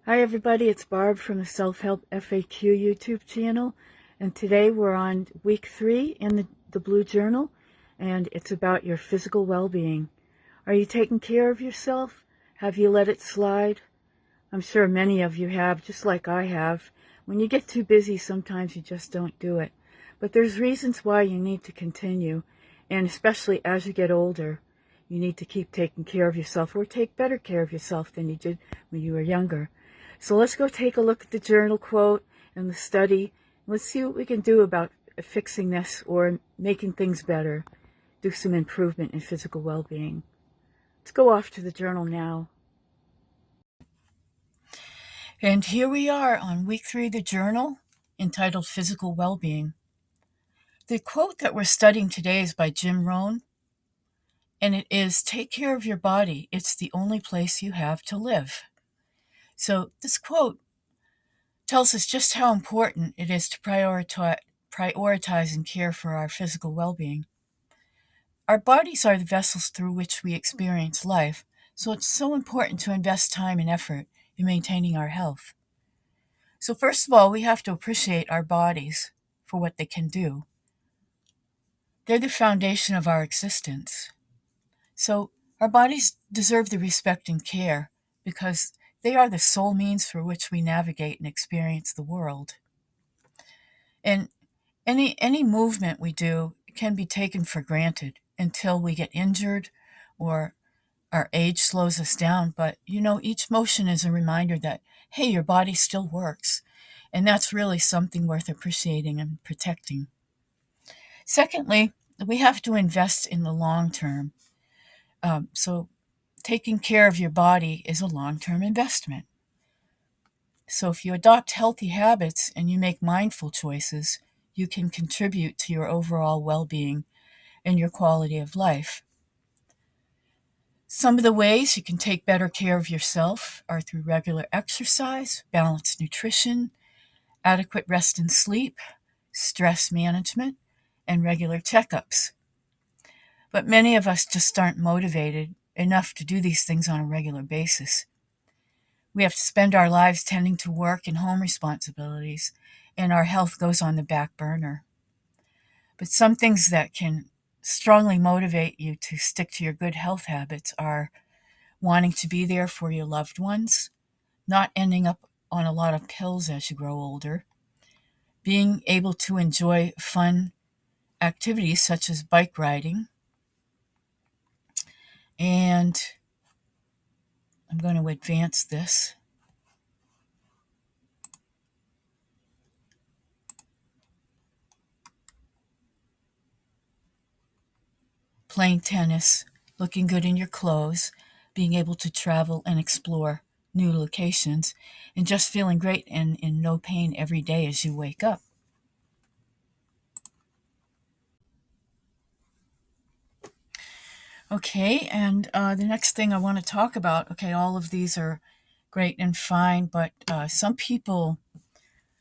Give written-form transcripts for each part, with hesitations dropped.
Hi everybody, it's Barb from the Self-Help FAQ YouTube channel, and today we're on week 3 in the Blue Journal, and it's about your physical well-being. Are you taking care of yourself? Have you let it slide? I'm sure many of you have, just like I have. When you get too busy, sometimes you just don't do it. But there's reasons why you need to continue, and especially as you get older, you need to keep taking care of yourself or take better care of yourself than you did when you were younger. So let's go take a look at the journal quote and the study. Let's see what we can do about fixing this or making things better. Do some improvement in physical well-being. Let's go off to the journal now. And here we are on week 3 of the journal, entitled Physical Well-Being. The quote that we're studying today is by Jim Rohn, and it is, "Take care of your body. It's the only place you have to live." So this quote tells us just how important it is to prioritize and care for our physical well-being. Our bodies are the vessels through which we experience life, so it's so important to invest time and effort in maintaining our health. So first of all, we have to appreciate our bodies for what they can do. They're the foundation of our existence. So our bodies deserve the respect and care because they are the sole means through which we navigate and experience the world. And any movement we do can be taken for granted until we get injured or our age slows us down. But each motion is a reminder that, hey, your body still works. And that's really something worth appreciating and protecting. Secondly, we have to invest in the long term. So taking care of your body is a long-term investment. So if you adopt healthy habits and you make mindful choices, you can contribute to your overall well-being and your quality of life. Some of the ways you can take better care of yourself are through regular exercise, balanced nutrition, adequate rest and sleep, stress management, and regular checkups. But many of us just aren't motivated enough to do these things on a regular basis. We have to spend our lives tending to work and home responsibilities, and our health goes on the back burner. But some things that can strongly motivate you to stick to your good health habits are wanting to be there for your loved ones, not ending up on a lot of pills as you grow older, being able to enjoy fun activities such as bike riding, and I'm going to advance this. Playing tennis, looking good in your clothes, being able to travel and explore new locations, and just feeling great and in no pain every day as you wake up. Okay, and the next thing I want to talk about, okay, all of these are great and fine, but some people,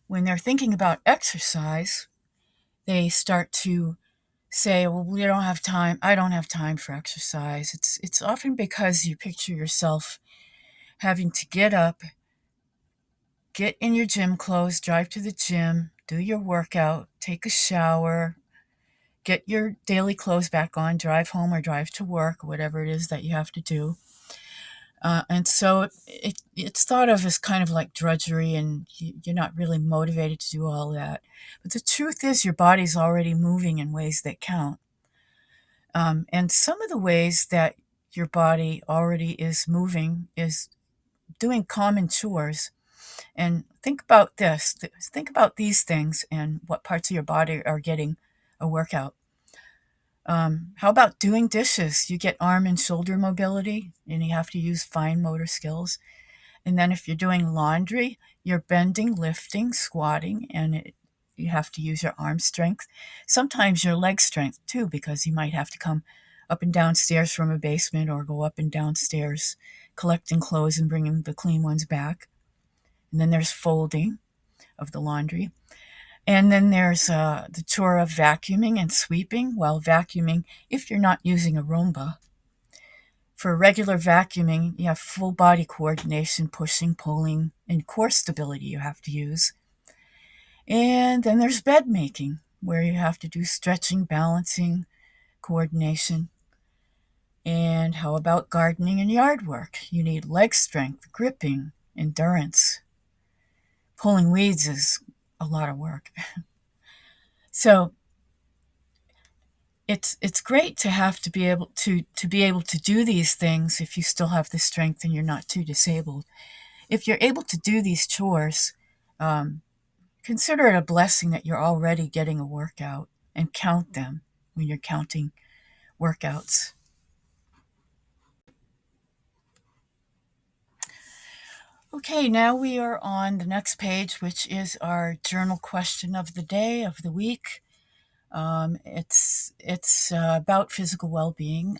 when they're thinking about exercise, they start to say, well, we don't have time. I don't have time for exercise. It's often because you picture yourself having to get up, get in your gym clothes, drive to the gym, do your workout, take a shower, get your daily clothes back on, drive home or drive to work, whatever it is that you have to do. And so it's thought of as kind of like drudgery, and you're not really motivated to do all that. But the truth is your body's already moving in ways that count. And some of the ways that your body already is moving is doing common chores. And think about this. Think about these things and what parts of your body are getting a workout. How about doing dishes? You get arm and shoulder mobility, and you have to use fine motor skills. And then if you're doing laundry, you're bending, lifting, squatting, and you have to use your arm strength. Sometimes your leg strength too, because you might have to come up and down stairs from a basement or go up and down stairs collecting clothes and bringing the clean ones back. And then there's folding of the laundry. And then there's the chore of vacuuming and sweeping. Well, vacuuming, if you're not using a Roomba. For regular vacuuming, you have full body coordination, pushing, pulling, and core stability you have to use. And then there's bed making, where you have to do stretching, balancing, coordination. And how about gardening and yard work? You need leg strength, gripping, endurance. Pulling weeds is a lot of work. So it's great to have to be able to do these things if you still have the strength and you're not too disabled. If you're able to do these chores, um, consider it a blessing that you're already getting a workout, and count them when you're counting workouts. Okay, now we are on the next page, which is our journal question of the day, of the week. It's about physical well-being.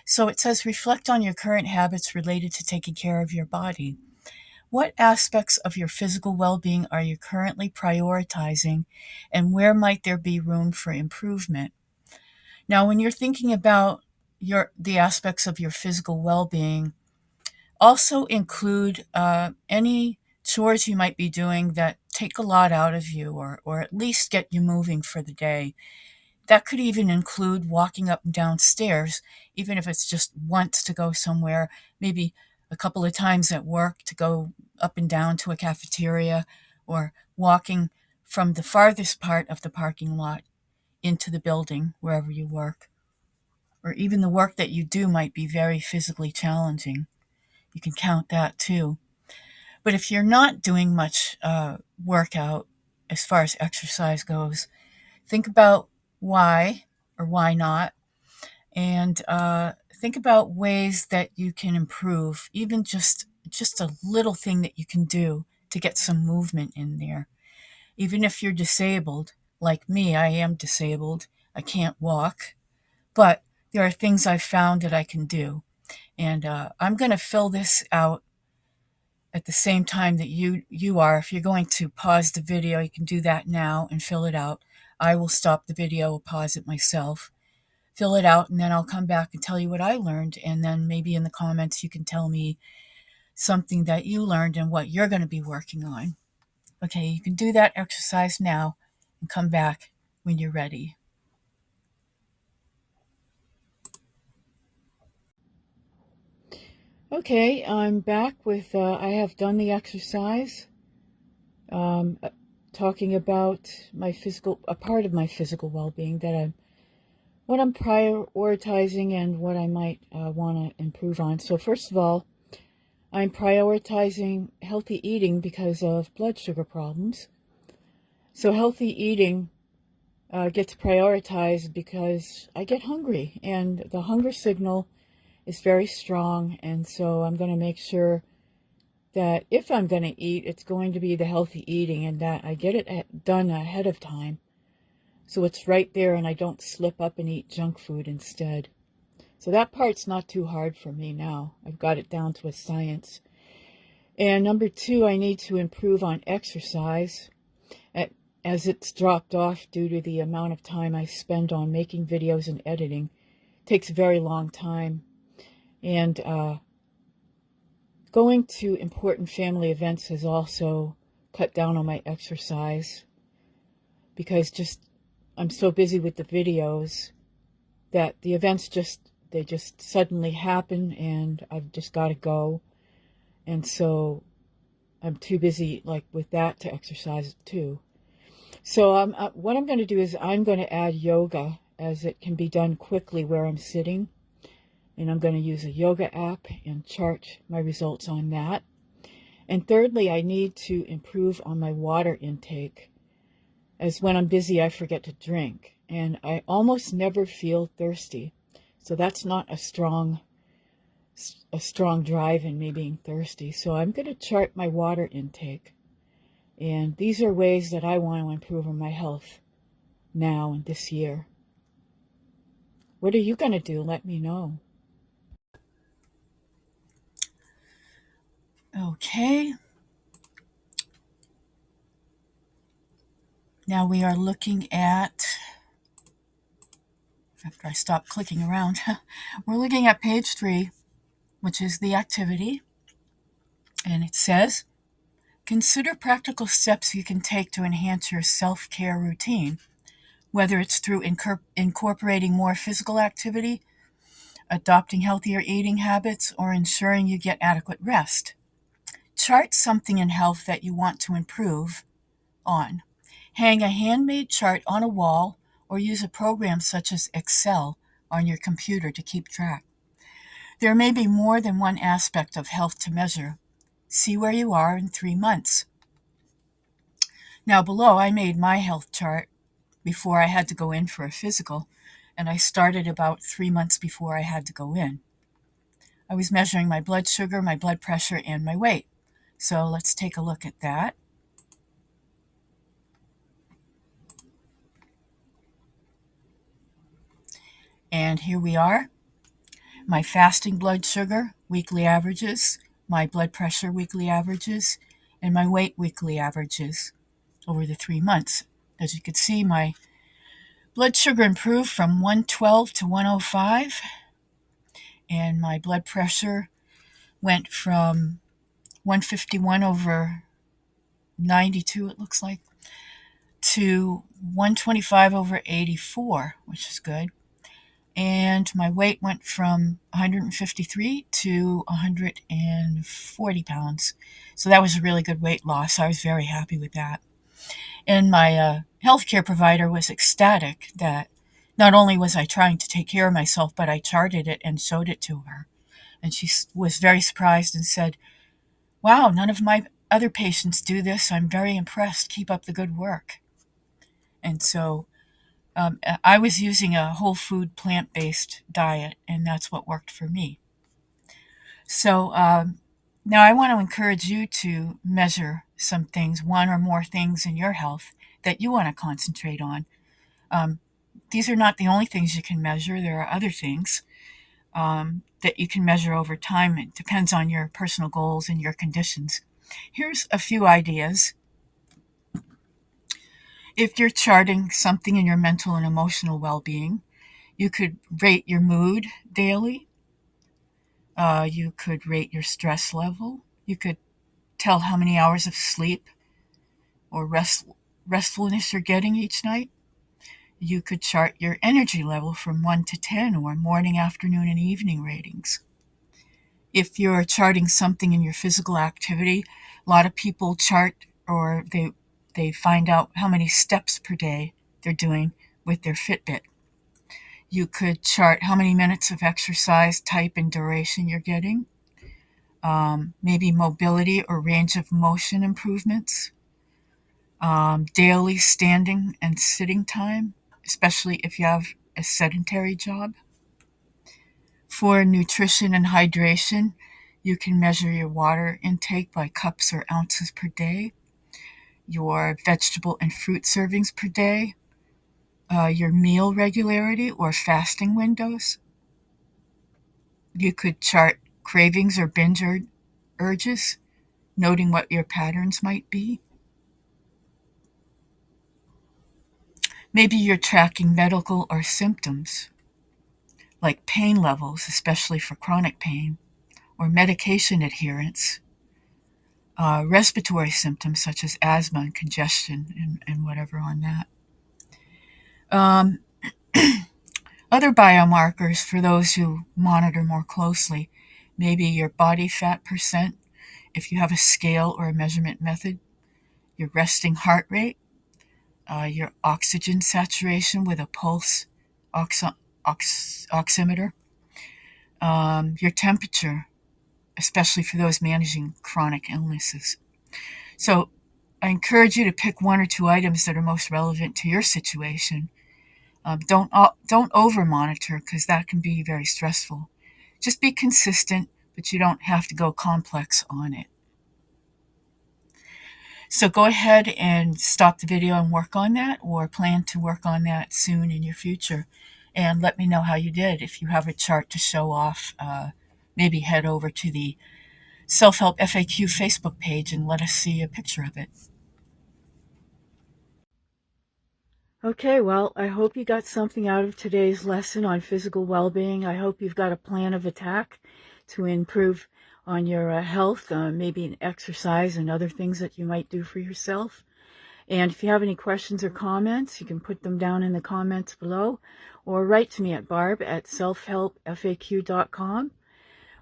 So it says, reflect on your current habits related to taking care of your body. What aspects of your physical well-being are you currently prioritizing, and where might there be room for improvement? Now, when you're thinking about the aspects of your physical well-being, also include any chores you might be doing that take a lot out of you, or at least get you moving for the day. That could even include walking up and down stairs, even if it's just once to go somewhere, maybe a couple of times at work to go up and down to a cafeteria, or walking from the farthest part of the parking lot into the building wherever you work. Or even the work that you do might be very physically challenging. You can count that too. But if you're not doing much workout as far as exercise goes, think about why or why not, and think about ways that you can improve, even just a little thing that you can do to get some movement in there. Even if you're disabled, like me, I am disabled. I can't walk, but there are things I've found that I can do. And I'm going to fill this out at the same time that you are. If you're going to pause the video, you can do that now and fill it out. I will stop the video, pause it myself, fill it out, and then I'll come back and tell you what I learned. And then maybe in the comments you can tell me something that you learned and what you're going to be working on. Okay, you can do that exercise now and come back when you're ready. Okay, I'm back with, I have done the exercise, um, uh, talking about a part of my physical well-being what I'm prioritizing and what I might want to improve on. So first of all, I'm prioritizing healthy eating because of blood sugar problems. So healthy eating gets prioritized because I get hungry, and the hunger signal is very strong, and so I'm going to make sure that if I'm going to eat, it's going to be the healthy eating, and that I get it done ahead of time, so it's right there and I don't slip up and eat junk food instead. So that part's not too hard for me now. I've got it down to a science. And number two, I need to improve on exercise, as it's dropped off due to the amount of time I spend on making videos and editing. It takes a very long time. And going to important family events has also cut down on my exercise, because I'm so busy with the videos that the events they just suddenly happen and I've just got to go. And so I'm too busy with that to exercise too. So what I'm going to do is I'm going to add yoga, as it can be done quickly where I'm sitting. And I'm going to use a yoga app and chart my results on that. And thirdly, I need to improve on my water intake, as when I'm busy, I forget to drink. And I almost never feel thirsty. So that's not a strong drive in me being thirsty. So I'm going to chart my water intake. And these are ways that I want to improve on my health now and this year. What are you going to do? Let me know. Okay. Now we are looking at after I stop clicking around. We're looking at page 3, which is the activity, and it says, consider practical steps you can take to enhance your self-care routine, whether it's through incorporating more physical activity, adopting healthier eating habits, or ensuring you get adequate rest. Chart something in health that you want to improve on. Hang a handmade chart on a wall or use a program such as Excel on your computer to keep track. There may be more than one aspect of health to measure. See where you are in 3 months. Now below, I made my health chart before I had to go in for a physical, and I started about 3 months before I had to go in. I was measuring my blood sugar, my blood pressure, and my weight. So let's take a look at that. And here we are. My fasting blood sugar, weekly averages, my blood pressure weekly averages, and my weight weekly averages over the 3 months. As you can see, my blood sugar improved from 112 to 105, and my blood pressure went from 151 over 92, it looks like, to 125 over 84, which is good. And my weight went from 153 to 140 pounds. So that was a really good weight loss. I was very happy with that. And my healthcare provider was ecstatic that not only was I trying to take care of myself, but I charted it and showed it to her. And she was very surprised and said, "Wow, none of my other patients do this. I'm very impressed. Keep up the good work." And so I was using a whole food, plant-based diet, and that's what worked for me. So now I want to encourage you to measure some things, one or more things in your health that you want to concentrate on. These are not the only things you can measure. There are other things that you can measure over time. It depends on your personal goals and your conditions. Here's a few ideas. If you're charting something in your mental and emotional well-being, you could rate your mood daily. You could rate your stress level. You could tell how many hours of sleep or restfulness you're getting each night. You could chart your energy level from 1 to 10, or morning, afternoon, and evening ratings. If you're charting something in your physical activity, a lot of people chart, or they find out how many steps per day they're doing with their Fitbit. You could chart how many minutes of exercise type and duration you're getting. Maybe mobility or range of motion improvements. Daily standing and sitting time, especially if you have a sedentary job. For nutrition and hydration, you can measure your water intake by cups or ounces per day, your vegetable and fruit servings per day, your meal regularity or fasting windows. You could chart cravings or binge urges, noting what your patterns might be. Maybe you're tracking medical or symptoms, like pain levels, especially for chronic pain, or medication adherence, respiratory symptoms such as asthma and congestion and whatever on that. Other biomarkers for those who monitor more closely, maybe your body fat percent, if you have a scale or a measurement method, your resting heart rate, your oxygen saturation with a pulse oximeter, your temperature, especially for those managing chronic illnesses. So I encourage you to pick 1 or 2 items that are most relevant to your situation. Don't over monitor, because that can be very stressful. Just be consistent, but you don't have to go complex on it. So go ahead and stop the video and work on that, or plan to work on that soon in your future. And let me know how you did. If you have a chart to show off, maybe head over to the Self-Help FAQ Facebook page and let us see a picture of it. Okay, well, I hope you got something out of today's lesson on physical well-being. I hope you've got a plan of attack to improve on your health, maybe an exercise and other things that you might do for yourself. And if you have any questions or comments, you can put them down in the comments below, or write to me at barb@selfhelpfaq.com,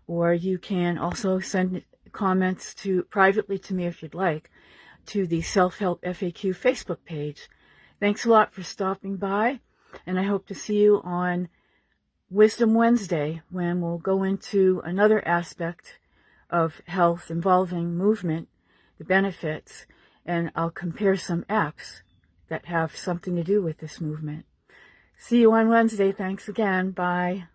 or you can also send comments privately to me if you'd like, to the Self-Help FAQ Facebook page. Thanks a lot for stopping by, and I hope to see you on Wisdom Wednesday, when we'll go into another aspect of health involving movement, the benefits, and I'll compare some apps that have something to do with this movement. See you on Wednesday. Thanks again. Bye.